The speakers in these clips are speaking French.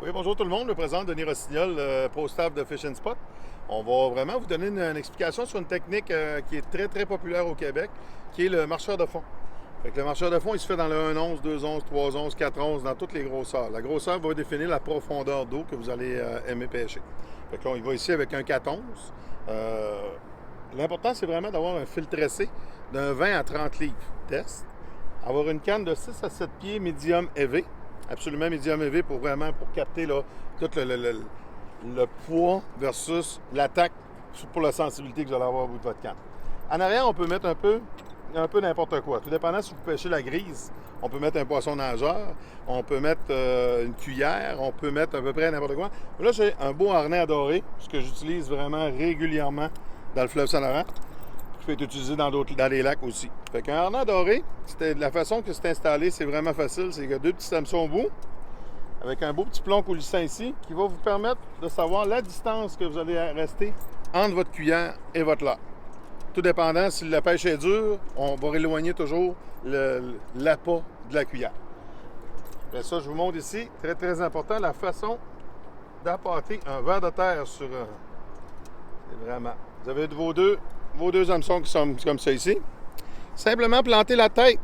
Oui, bonjour tout le monde. Le président Denis Rossignol, pro staff de Fish and Spot. On va vraiment vous donner une explication sur une technique qui est très, très populaire au Québec, qui est le marcheur de fond. Fait que le marcheur de fond, il se fait dans le 1 once, 2 onces, 3 onces, 4 onces, dans toutes les grosseurs. La grosseur va définir la profondeur d'eau que vous allez aimer pêcher. Fait que là, il va ici avec un 4 onces. L'important, c'est vraiment d'avoir un fil tressé d'un 20 à 30 livres. Test. Avoir une canne de 6 à 7 pieds médium élevé. Absolument médium élevé pour capter là, tout le poids versus l'attaque pour la sensibilité que vous allez avoir au bout de votre canne. En arrière, on peut mettre un peu n'importe quoi. Tout dépendant si vous pêchez la grise, on peut mettre un poisson nageur, on peut mettre une cuillère, on peut mettre à peu près n'importe quoi. Là, j'ai un beau harnais à dorer, ce que j'utilise vraiment régulièrement dans le fleuve Saint-Laurent, qui peut être utilisé dans les lacs aussi. Fait qu'un harnais doré, la façon que c'est installé, c'est vraiment facile. C'est qu'il y a deux petits hameçons au bout, avec un beau petit plomb coulissant ici, qui va vous permettre de savoir la distance que vous allez rester entre votre cuillère et votre leurre. Tout dépendant, si la pêche est dure, on va éloigner toujours l'appât de la cuillère. Et ça, je vous montre ici, très très important, la façon d'appâter un ver de terre sur... c'est vraiment... Vous avez vos deux hameçons qui sont comme ça ici. Simplement planter la tête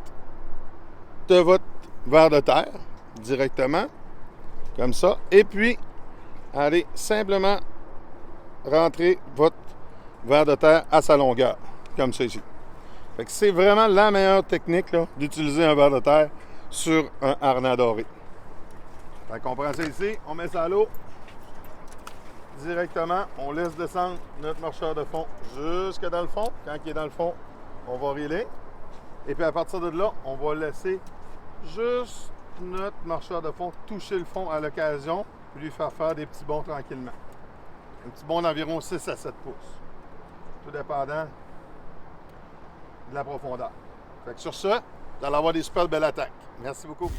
de votre ver de terre directement, comme ça. Et puis, allez simplement rentrer votre ver de terre à sa longueur, comme ça ici. Fait que c'est vraiment la meilleure technique d'utiliser un ver de terre sur un harnais doré. Fait qu'on prend ça ici, on met ça à l'eau. Directement, on laisse descendre notre marcheur de fond jusque dans le fond. Quand il est dans le fond, on va reeler. Et puis à partir de là, on va laisser juste notre marcheur de fond toucher le fond à l'occasion, puis lui faire des petits bonds tranquillement. Un petit bond d'environ 6 à 7 pouces. Tout dépendant de la profondeur. Fait que sur ça, vous allez avoir des super belles attaques. Merci beaucoup.